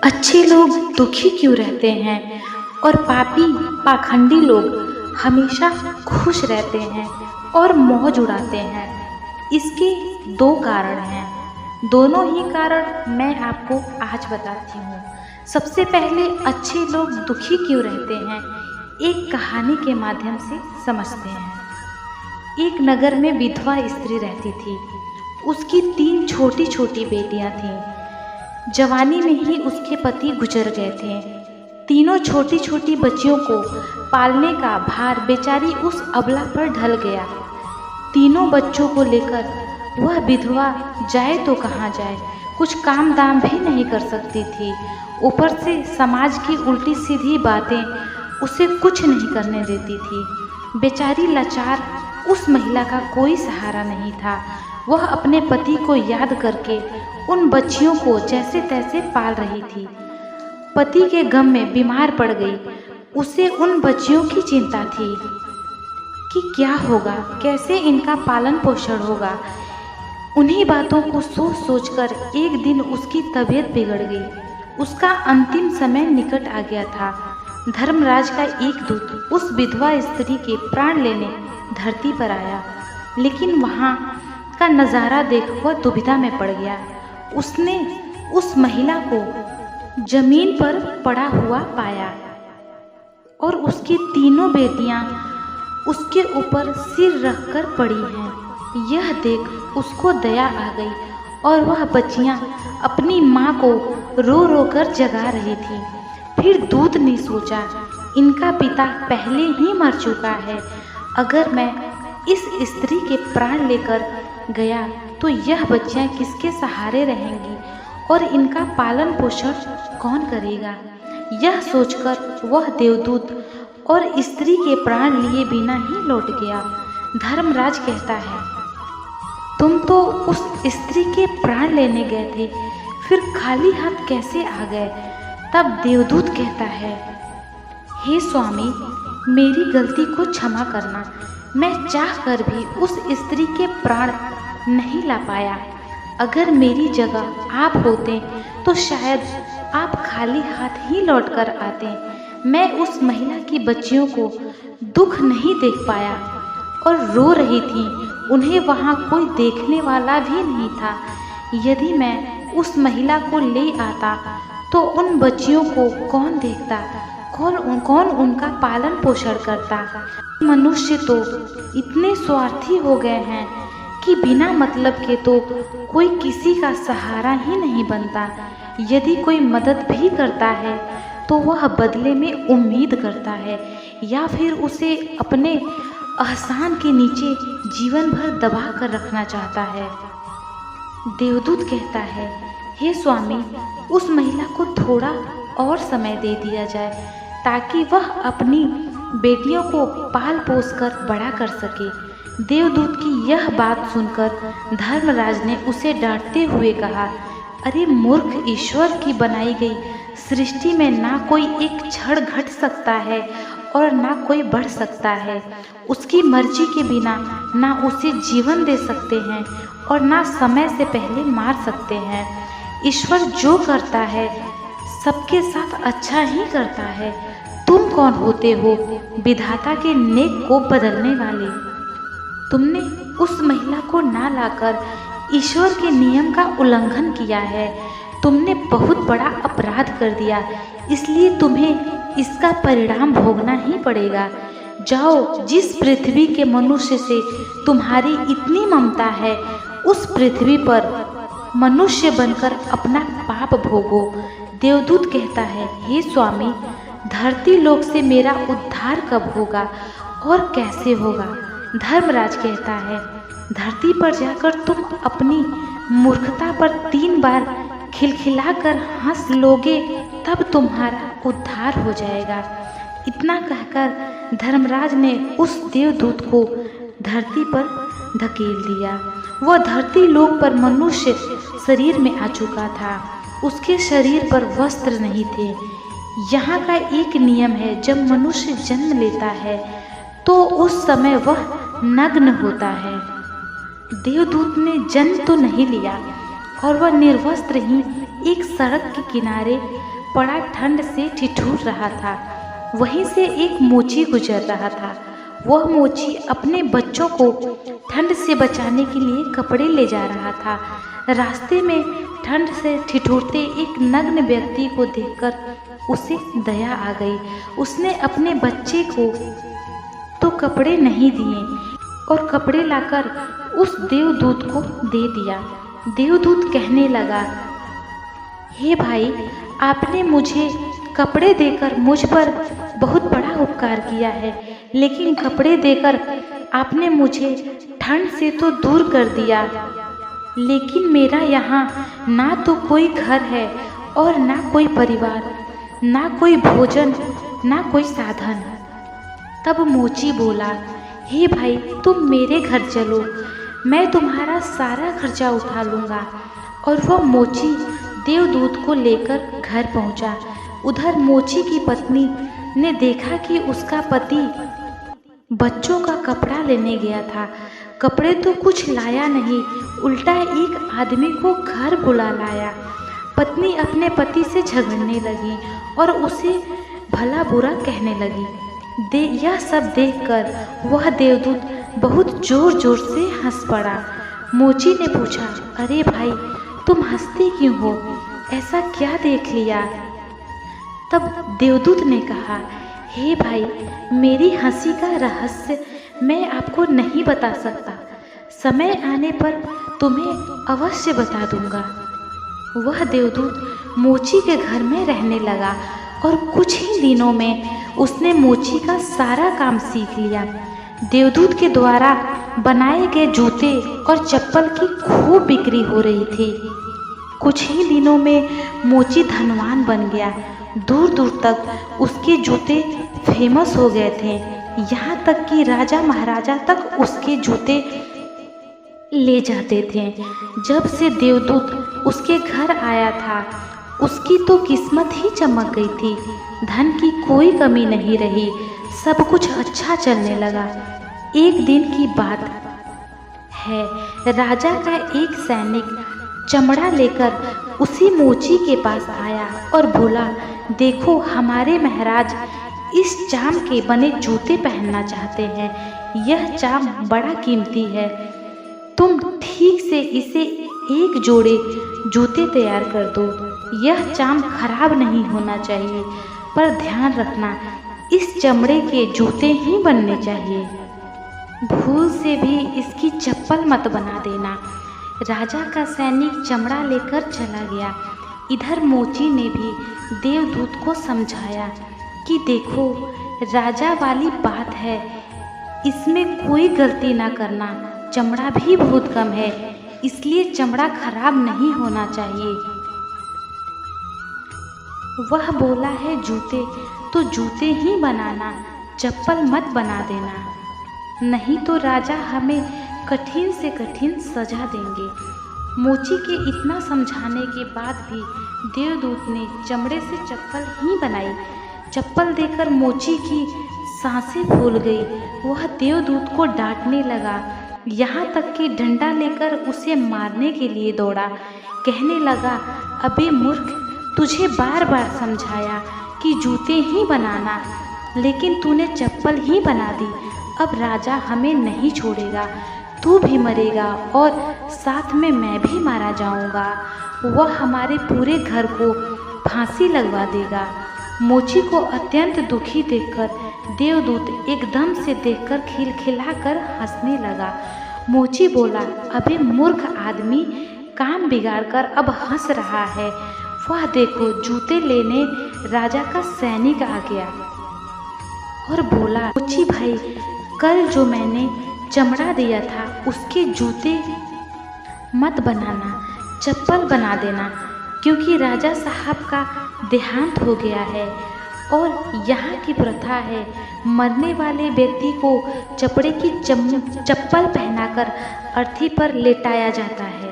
अच्छे लोग दुखी क्यों रहते हैं और पापी पाखंडी लोग हमेशा खुश रहते हैं और मौज उड़ाते हैं? इसके दो कारण हैं। दोनों ही कारण मैं आपको आज बताती हूँ। सबसे पहले अच्छे लोग दुखी क्यों रहते हैं, एक कहानी के माध्यम से समझते हैं। एक नगर में विधवा स्त्री रहती थी। उसकी 3 छोटी छोटी बेटियां थीं। जवानी में ही उसके पति गुजर गए थे। तीनों छोटी छोटी बच्चियों को पालने का भार बेचारी उस अबला पर ढल गया। तीनों बच्चों को लेकर वह विधवा जाए तो कहाँ जाए, कुछ काम दाम भी नहीं कर सकती थी। ऊपर से समाज की उल्टी सीधी बातें उसे कुछ नहीं करने देती थी। बेचारी लाचार उस महिला का कोई सहारा नहीं था। वह अपने पति को याद करके उन बच्चियों को जैसे तैसे पाल रही थी। पति के गम में बीमार पड़ गई। उसे उन बच्चियों की चिंता थी कि क्या होगा, कैसे इनका पालन पोषण होगा। उन्हीं बातों को सोच सोचकर एक दिन उसकी तबीयत बिगड़ गई। उसका अंतिम समय निकट आ गया था। धर्मराज का एक दूत उस विधवा स्त्री के प्राण लेने धरती पर आया, लेकिन वहाँ का नज़ारा देख वह दुविधा में पड़ गया। उसने उस महिला को जमीन पर पड़ा हुआ पाया और उसकी तीनों बेटियां उसके ऊपर सिर रखकर पड़ी हैं। यह देख उसको दया आ गई और वह बच्चियां अपनी माँ को रो रो कर जगा रही थी। फिर दूत ने सोचा, इनका पिता पहले ही मर चुका है। अगर मैं इस स्त्री के प्राण लेकर गया तो यह बच्चियां किसके सहारे रहेंगी और इनका पालन पोषण कौन करेगा? यह सोचकर वह देवदूत और स्त्री के प्राण लिए बिना ही लौट गया। धर्मराज कहता है, तुम तो उस स्त्री के प्राण लेने गए थे, फिर खाली हाथ कैसे आ गए? तब देवदूत कहता है, हे स्वामी, मेरी गलती को क्षमा करना। मैं चाहकर भी उस स्त्री के प्राण नहीं ला पाया। अगर मेरी जगह आप होते तो शायद आप खाली हाथ ही लौट कर आते। मैं उस महिला की बच्चियों को दुख नहीं देख पाया और रो रही थी। उन्हें वहाँ कोई देखने वाला भी नहीं था। यदि मैं उस महिला को ले आता तो उन बच्चियों को कौन देखता, कौन उनका पालन पोषण करता? मनुष्य तो इतने स्वार्थी हो गए हैं कि बिना मतलब के तो कोई किसी का सहारा ही नहीं बनता। यदि कोई मदद भी करता है तो वह बदले में उम्मीद करता है या फिर उसे अपने एहसान के नीचे जीवन भर दबा कर रखना चाहता है। देवदूत कहता है, हे स्वामी, उस महिला को थोड़ा और समय दे दिया जाए ताकि वह अपनी बेटियों को पाल पोस कर बड़ा कर सके। देवदूत की यह बात सुनकर धर्मराज ने उसे डांटते हुए कहा, अरे मूर्ख, ईश्वर की बनाई गई सृष्टि में ना कोई एक क्षण घट सकता है और ना कोई बढ़ सकता है। उसकी मर्जी के बिना ना उसे जीवन दे सकते हैं और ना समय से पहले मार सकते हैं। ईश्वर जो करता है सबके साथ अच्छा ही करता है। तुम कौन होते हो विधाता के नेक को बदलने वाले? तुमने उस महिला को ना लाकर ईश्वर के नियम का उल्लंघन किया है। तुमने बहुत बड़ा अपराध कर दिया, इसलिए तुम्हें इसका परिणाम भोगना ही पड़ेगा। जाओ, जिस पृथ्वी के मनुष्य से तुम्हारी इतनी ममता है, उस पृथ्वी पर मनुष्य बनकर अपना पाप भोगो। देवदूत कहता है, हे स्वामी, धरती लोक से मेरा उद्धार कब होगा और कैसे होगा? धर्मराज कहता है, धरती पर जाकर तुम अपनी मूर्खता पर 3 बार खिलखिलाकर हंस लोगे, तब तुम्हारा उद्धार हो जाएगा। इतना कहकर धर्मराज ने उस देवदूत को धरती पर धकेल दिया। वह धरती लोक पर मनुष्य शरीर में आ चुका था। उसके शरीर पर वस्त्र नहीं थे। यहाँ का एक नियम है, जब मनुष्य जन्म लेता है तो उस समय वह नग्न होता है। देवदूत ने जन्म तो नहीं लिया और वह निर्वस्त्र ही एक सड़क के किनारे पड़ा ठंड से ठिठुर रहा था। वहीं से एक मोची गुजर रहा था। वह मोची अपने बच्चों को ठंड से बचाने के लिए कपड़े ले जा रहा था। रास्ते में ठंड से ठिठुरते एक नग्न व्यक्ति को देखकर उसे दया आ गई। उसने अपने बच्चे को तो कपड़े नहीं दिए और कपड़े लाकर उस देवदूत को दे दिया। देवदूत कहने लगा, हे भाई, आपने मुझे कपड़े देकर मुझ पर बहुत बड़ा उपकार किया है, लेकिन कपड़े देकर आपने मुझे ठंड से तो दूर कर दिया। लेकिन मेरा यहाँ ना तो कोई घर है और ना कोई परिवार, ना कोई भोजन, ना कोई साधन। तब मोची बोला, हे भाई, तुम मेरे घर चलो, मैं तुम्हारा सारा खर्चा उठा लूँगा। और वह मोची देवदूत को लेकर घर पहुँचा। उधर मोची की पत्नी ने देखा कि उसका पति बच्चों का कपड़ा लेने गया था। कपड़े तो कुछ लाया नहीं, उल्टा एक आदमी को घर बुला लाया। पत्नी अपने पति से झगड़ने लगी और उसे भला बुरा कहने लगी। यह सब देखकर वह देवदूत बहुत जोर जोर से हंस पड़ा। मोची ने पूछा, अरे भाई, तुम हंसते क्यों हो? ऐसा क्या देख लिया? तब देवदूत ने कहा, हे भाई, मेरी हंसी का रहस्य मैं आपको नहीं बता सकता। समय आने पर तुम्हें अवश्य बता दूंगा। वह देवदूत मोची के घर में रहने लगा और कुछ ही दिनों में उसने मोची का सारा काम सीख लिया। देवदूत के द्वारा बनाए गए जूते और चप्पल की खूब बिक्री हो रही थी। कुछ ही दिनों में मोची धनवान बन गया। दूर दूर तक उसके जूते फेमस हो गए थे। यहाँ तक कि राजा महाराजा तक उसके जूते ले जाते थे। जब से देवदूत उसके घर आया था, उसकी तो किस्मत ही चमक गई थी। धन की कोई कमी नहीं रही, सब कुछ अच्छा चलने लगा। एक दिन की बात है, राजा का एक सैनिक चमड़ा लेकर उसी मोची के पास आया और बोला, देखो, हमारे महाराज इस चाम के बने जूते पहनना चाहते हैं। यह चाम बड़ा कीमती है। तुम ठीक से इसे एक जोड़े जूते तैयार कर दो। यह चाम खराब नहीं होना चाहिए, पर ध्यान रखना, इस चमड़े के जूते ही बनने चाहिए। भूल से भी इसकी चप्पल मत बना देना। राजा का सैनिक चमड़ा लेकर चला गया। इधर मोची ने भी देवदूत को समझाया कि देखो, राजा वाली बात है, इसमें कोई गलती ना करना। चमड़ा भी बहुत कम है, इसलिए चमड़ा खराब नहीं होना चाहिए। वह बोला है जूते, तो जूते ही बनाना, चप्पल मत बना देना, नहीं तो राजा हमें कठिन से कठिन सजा देंगे। मोची के इतना समझाने के बाद भी देवदूत ने चमड़े से चप्पल ही बनाई। चप्पल देकर मोची की सांसें फूल गई। वह देवदूत को डांटने लगा, यहाँ तक कि डंडा लेकर उसे मारने के लिए दौड़ा। कहने लगा, अबे मूर्ख, तुझे बार बार समझाया कि जूते ही बनाना, लेकिन तूने चप्पल ही बना दी। अब राजा हमें नहीं छोड़ेगा, तू भी मरेगा और साथ में मैं भी मारा जाऊंगा। वह हमारे पूरे घर को फांसी लगवा देगा। मोची को अत्यंत दुखी देखकर देवदूत एकदम से देखकर खिलखिलाकर हंसने लगा। मोची बोला, अबे मूर्ख आदमी, काम बिगाड़कर अब हंस रहा है। वह देखो, जूते लेने राजा का सैनिक आ गया और बोला, मोची भाई, कल जो मैंने चमड़ा दिया था उसके जूते मत बनाना, चप्पल बना देना, क्योंकि राजा साहब का देहांत हो गया है और यहाँ की प्रथा है, मरने वाले व्यक्ति को चपड़े की चप्पल पहनाकर अर्थी पर लेटाया जाता है।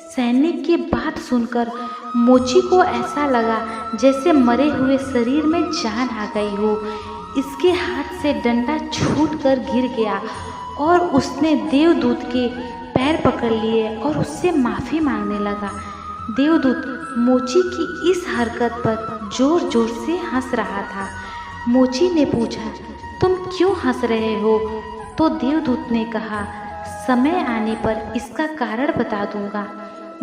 सैनिक की बात सुनकर मोची को ऐसा लगा जैसे मरे हुए शरीर में जान आ गई हो। इसके हाथ से डंडा छूटकर गिर गया और उसने देवदूत के पैर पकड़ लिए और उससे माफ़ी मांगने लगा। देवदूत मोची की इस हरकत पर जोर जोर से हंस रहा था। मोची ने पूछा, तुम क्यों हंस रहे हो? तो देवदूत ने कहा, समय आने पर इसका कारण बता दूंगा।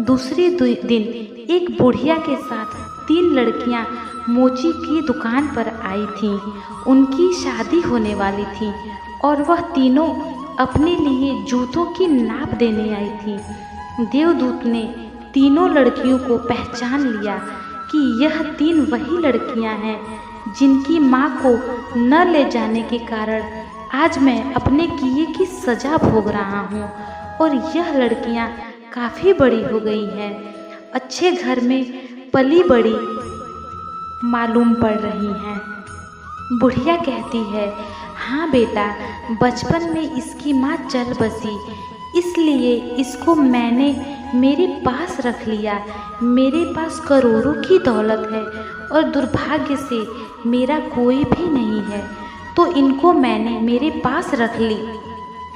दूसरे दिन एक बुढ़िया के साथ 3 लड़कियां मोची की दुकान पर आई थीं। उनकी शादी होने वाली थी और वह तीनों अपने लिए जूतों की नाप देने आई थी। देवदूत ने तीनों लड़कियों को पहचान लिया कि यह 3 वही लड़कियां हैं जिनकी माँ को न ले जाने के कारण आज मैं अपने किए की सज़ा भोग रहा हूँ। और यह लड़कियाँ काफ़ी बड़ी हो गई हैं, अच्छे घर में पली बड़ी मालूम पड़ रही हैं। बुढ़िया कहती है, हाँ बेटा, बचपन में इसकी माँ चल बसी, इसलिए इसको मैंने मेरे पास रख लिया। मेरे पास करोड़ों की दौलत है और दुर्भाग्य से मेरा कोई भी नहीं है, तो इनको मैंने मेरे पास रख ली।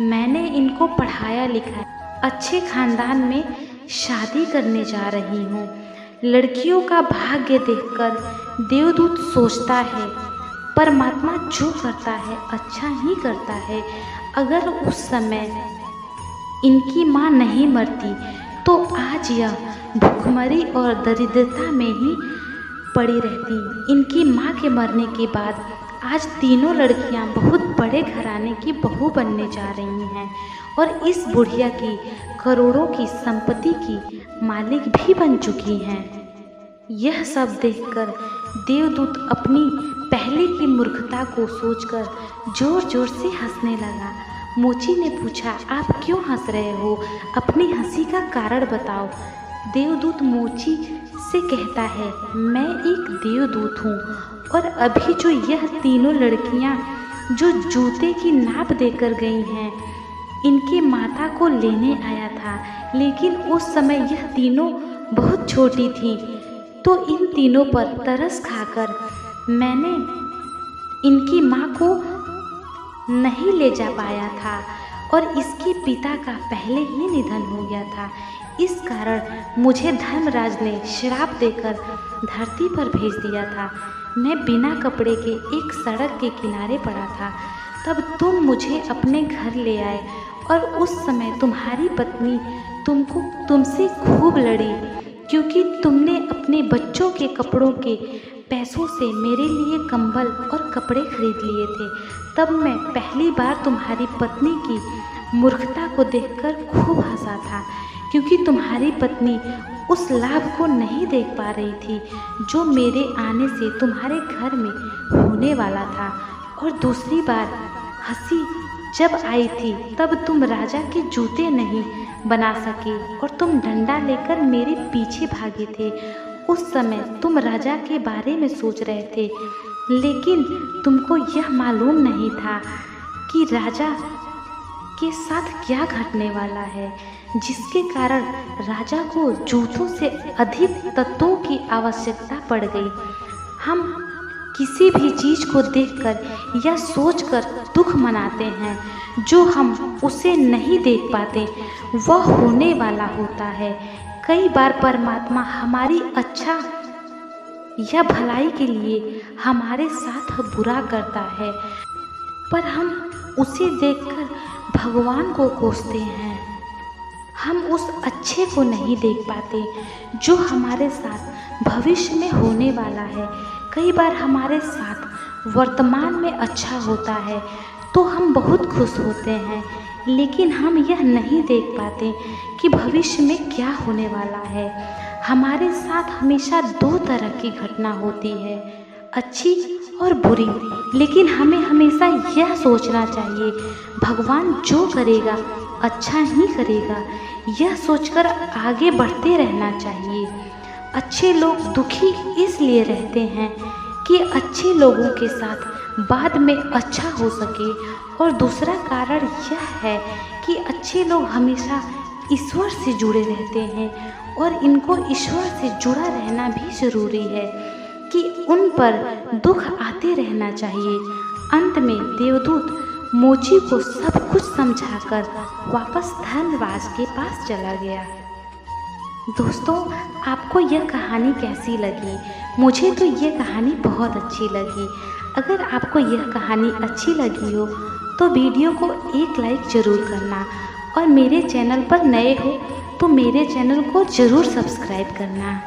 मैंने इनको पढ़ाया लिखाया, अच्छे खानदान में शादी करने जा रही हूँ। लड़कियों का भाग्य देखकर देवदूत सोचता है, परमात्मा जो करता है अच्छा ही करता है। अगर उस समय इनकी माँ नहीं मरती तो आज यह भूखमरी और दरिद्रता में ही पड़ी रहती। इनकी माँ के मरने के बाद आज तीनों लड़कियाँ बहुत बड़े घराने की बहू बनने जा रही हैं और इस बुढ़िया की करोड़ों की संपत्ति की मालिक भी बन चुकी हैं। यह सब देखकर देवदूत अपनी पहले की मूर्खता को सोचकर जोर जोर से हंसने लगा। मोची ने पूछा, आप क्यों हंस रहे हो? अपनी हंसी का कारण बताओ। देवदूत मोची से कहता है, मैं एक देवदूत हूँ और अभी जो यह तीनों लड़कियाँ जो जूते की नाप देकर गई हैं, इनकी माता को लेने आया था, लेकिन उस समय यह तीनों बहुत छोटी थीं, तो इन तीनों पर तरस खाकर मैंने इनकी माँ को नहीं ले जा पाया था और इसके पिता का पहले ही निधन हो गया था। इस कारण मुझे धर्मराज ने श्राप देकर धरती पर भेज दिया था। मैं बिना कपड़े के एक सड़क के किनारे पड़ा था, तब तुम मुझे अपने घर ले आए और उस समय तुम्हारी पत्नी तुमसे खूब लड़ी, क्योंकि तुमने अपने बच्चों के कपड़ों के पैसों से मेरे लिए कंबल और कपड़े खरीद लिए थे। तब मैं पहली बार तुम्हारी पत्नी की मूर्खता को देखकर खूब हंसा था, क्योंकि तुम्हारी पत्नी उस लाभ को नहीं देख पा रही थी जो मेरे आने से तुम्हारे घर में होने वाला था। और दूसरी बार हंसी जब आई थी तब तुम राजा के जूते नहीं बना सके और तुम डंडा लेकर मेरे पीछे भागे थे। उस समय तुम राजा के बारे में सोच रहे थे, लेकिन तुमको यह मालूम नहीं था कि राजा के साथ क्या घटने वाला है, जिसके कारण राजा को जूतों से अधिक तत्वों की आवश्यकता पड़ गई। हम किसी भी चीज़ को देखकर या सोचकर दुख मनाते हैं, जो हम उसे नहीं देख पाते वह होने वाला होता है। कई बार परमात्मा हमारी अच्छा या भलाई के लिए हमारे साथ बुरा करता है, पर हम उसे देखकर भगवान को कोसते हैं। हम उस अच्छे को नहीं देख पाते जो हमारे साथ भविष्य में होने वाला है। कई बार हमारे साथ वर्तमान में अच्छा होता है तो हम बहुत खुश होते हैं, लेकिन हम यह नहीं देख पाते कि भविष्य में क्या होने वाला है। हमारे साथ हमेशा 2 तरह की घटना होती है, अच्छी और बुरी, लेकिन हमें हमेशा यह सोचना चाहिए भगवान जो करेगा अच्छा ही करेगा। यह सोचकर आगे बढ़ते रहना चाहिए। अच्छे लोग दुखी इसलिए रहते हैं कि अच्छे लोगों के साथ बाद में अच्छा हो सके, और दूसरा कारण यह है कि अच्छे लोग हमेशा ईश्वर से जुड़े रहते हैं और इनको ईश्वर से जुड़ा रहना भी ज़रूरी है कि उन पर दुख आते रहना चाहिए। अंत में देवदूत मोची को सब कुछ समझाकर वापस धर्मराज के पास चला गया। दोस्तों, आपको यह कहानी कैसी लगी? मुझे तो यह कहानी बहुत अच्छी लगी। अगर आपको यह कहानी अच्छी लगी हो तो वीडियो को एक लाइक ज़रूर करना, और मेरे चैनल पर नए हो तो मेरे चैनल को ज़रूर सब्सक्राइब करना।